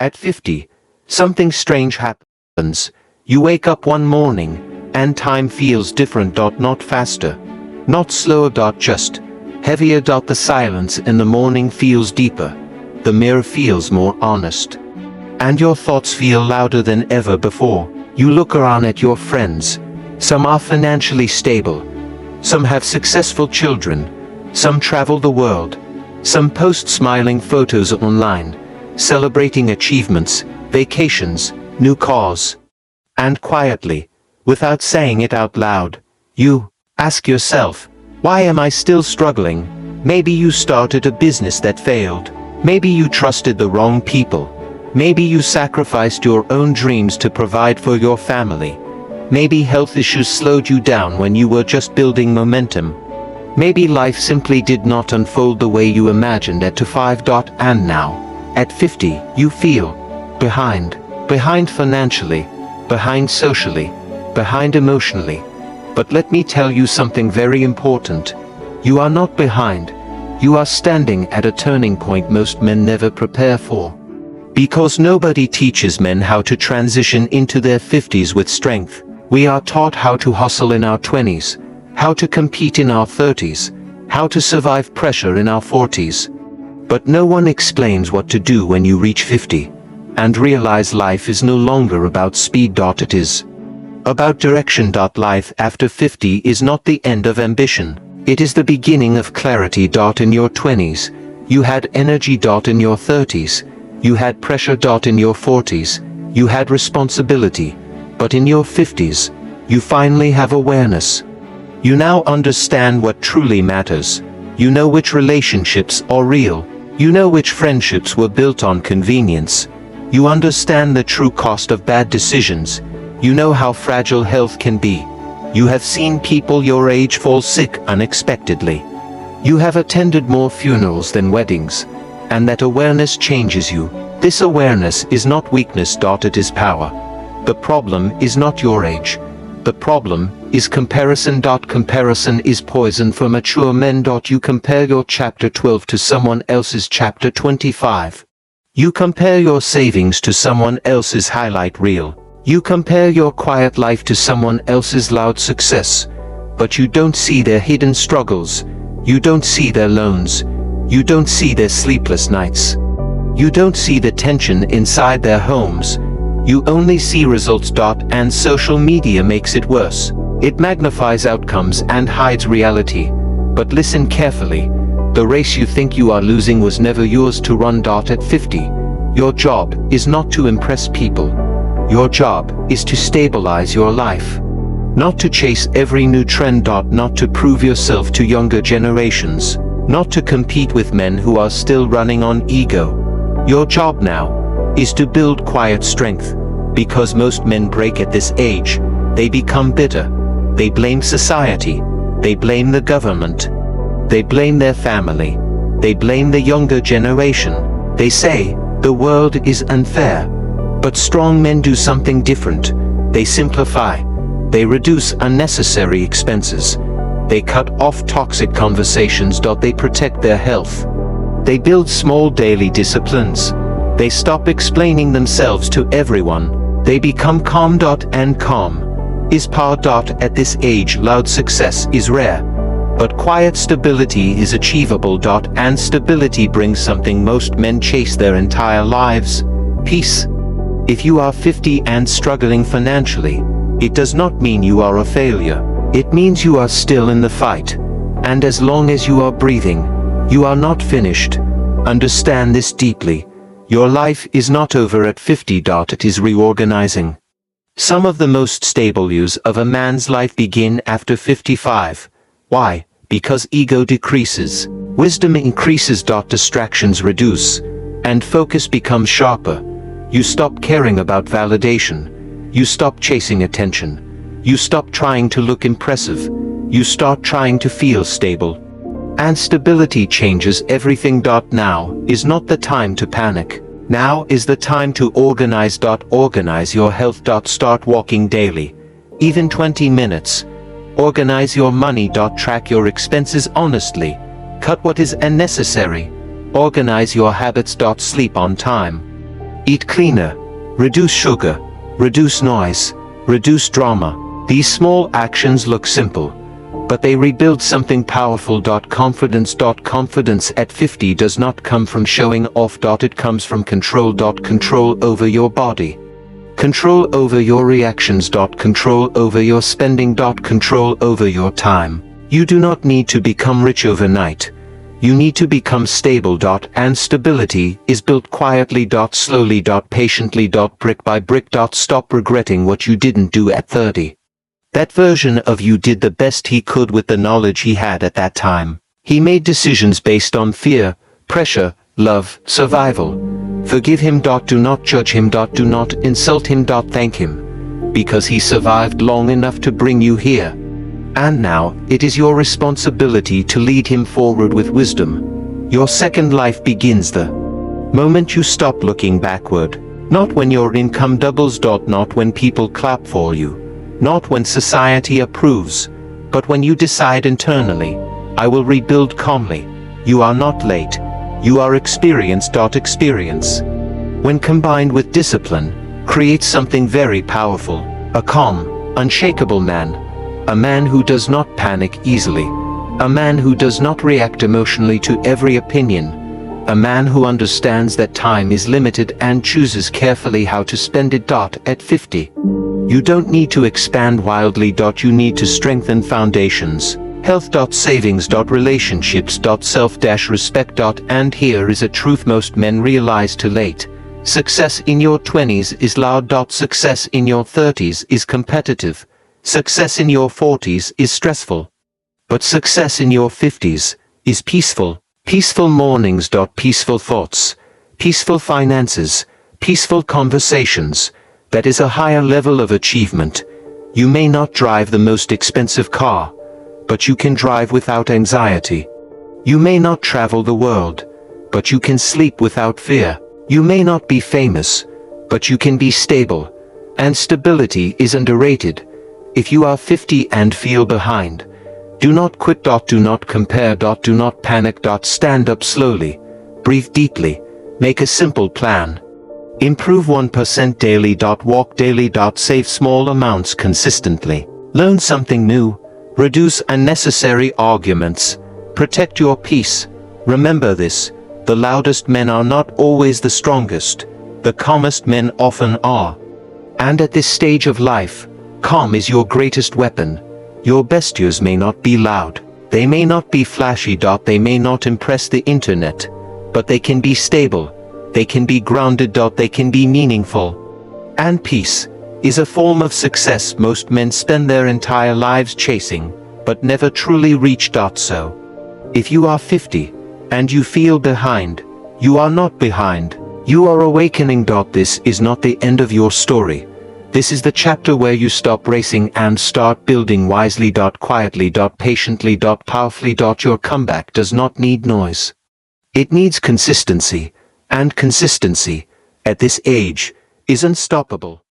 At 50, something strange happens. You wake up one morning, and time feels different. Not faster, not slower. Just heavier. The silence in the morning feels deeper. The mirror feels more honest. And your thoughts feel louder than ever before. You look around at your friends. Some are financially stable. Some have successful children. Some travel the world. Some post smiling photos online, celebrating achievements, vacations, new cars. And quietly, without saying it out loud, you ask yourself, why am I still struggling? Maybe you started a business that failed. Maybe you trusted the wrong people. Maybe you sacrificed your own dreams to provide for your family. Maybe health issues slowed you down when you were just building momentum. Maybe life simply did not unfold the way you imagined at 5. And now, at 50, you feel behind. Behind financially, behind socially, behind emotionally. But let me tell you something very important. You are not behind. You are standing at a turning point most men never prepare for. Because nobody teaches men how to transition into their 50s with strength. We are taught how to hustle in our 20s. How to compete in our 30s, how to survive pressure in our 40s. But no one explains what to do when you reach 50, and realize life is no longer about speed. It is about direction. Life after 50 is not the end of ambition, it is the beginning of clarity. In your 20s, you had energy. In your 30s, you had pressure. In your 40s, you had responsibility. But in your 50s, you finally have awareness. You now understand what truly matters. You know which relationships are real. You know which friendships were built on convenience. You understand the true cost of bad decisions. You know how fragile health can be. You have seen people your age fall sick unexpectedly. You have attended more funerals than weddings. And that awareness changes you. This awareness is not weakness. It is power. The problem is not your age. The problem is comparison. Comparison is poison for mature men. You compare your chapter 12 to someone else's chapter 25. You compare your savings to someone else's highlight reel. You compare your quiet life to someone else's loud success. But you don't see their hidden struggles. You don't see their loans. You don't see their sleepless nights. You don't see the tension inside their homes. You only see results. And social media makes it worse. It magnifies outcomes and hides reality. But listen carefully. The race you think you are losing was never yours to run. At 50, your job is not to impress people. Your job is to stabilize your life. Not to chase every new trend. Not to prove yourself to younger generations. Not to compete with men who are still running on ego. Your job now is to build quiet strength. Because most men break at this age. They become bitter. They blame society. They blame the government. They blame their family. They blame the younger generation. They say, the world is unfair. But strong men do something different. They simplify. They reduce unnecessary expenses. They cut off toxic conversations. They protect their health. They build small daily disciplines. They stop explaining themselves to everyone. They become calm. And calm is power. At this age, loud success is rare. But quiet stability is achievable. And stability brings something most men chase their entire lives: peace. If you are 50 and struggling financially, it does not mean you are a failure. It means you are still in the fight. And as long as you are breathing, you are not finished. Understand this deeply. Your life is not over at 50. It is reorganizing. Some of the most stable years of a man's life begin after 55. Why? Because ego decreases, wisdom increases. Distractions reduce, and focus becomes sharper. You stop caring about validation. You stop chasing attention. You stop trying to look impressive. You start trying to feel stable. And stability changes everything. Now is not the time to panic. Now is the time to organize. Organize your health. Start walking daily, even 20 minutes. Organize your money. Track your expenses honestly. Cut what is unnecessary. Organize your habits. Sleep on time. Eat cleaner. Reduce sugar. Reduce noise. Reduce drama. These small actions look simple, but they rebuild something powerful. Confidence. Confidence at 50 does not come from showing off. It comes from control. Control over your body. Control over your reactions. Control over your spending. Control over your time. You do not need to become rich overnight. You need to become stable. And stability is built quietly. Slowly. Patiently. Brick by brick. Stop regretting what you didn't do at 30. That version of you did the best he could with the knowledge he had at that time. He made decisions based on fear, pressure, love, survival. Forgive him. Do not judge him. Do not insult him. Thank him, because he survived long enough to bring you here. And now, it is your responsibility to lead him forward with wisdom. Your second life begins the moment you stop looking backward. Not when your income doubles. Not when people clap for you. Not when society approves, but when you decide internally, I will rebuild calmly. You are not late. You are experience. Experience, when combined with discipline, creates something very powerful. A calm, unshakable man. A man who does not panic easily. A man who does not react emotionally to every opinion. A man who understands that time is limited and chooses carefully how to spend it. At 50. You don't need to expand wildly. You need to strengthen foundations. Health. Savings. Relationships. Self-respect. And here is a truth most men realize too late. Success in your 20s is loud. Success in your 30s is competitive. Success in your 40s is stressful. But success in your 50s is peaceful. Peaceful mornings. Peaceful thoughts. Peaceful finances. Peaceful conversations. That is a higher level of achievement. You may not drive the most expensive car, but you can drive without anxiety. You may not travel the world, but you can sleep without fear. You may not be famous, but you can be stable. And stability is underrated. If you are 50 and feel behind, do not quit. Do not compare. Do not panic. Stand up slowly. Breathe deeply. Make a simple plan. Improve 1% daily. Walk daily. Save small amounts consistently. Learn something new. Reduce unnecessary arguments. Protect your peace. Remember this: the loudest men are not always the strongest. The calmest men often are. And at this stage of life, calm is your greatest weapon. Your best years may not be loud. They may not be flashy. They may not impress the internet. But they can be stable. They can be grounded. They can be meaningful. And peace is a form of success most men spend their entire lives chasing, but never truly reach. So, if you are 50, and you feel behind, you are not behind. You are awakening. This is not the end of your story. This is the chapter where you stop racing and start building wisely. Quietly. Patiently. Powerfully. Your comeback does not need noise. It needs consistency. And consistency, at this age, is unstoppable.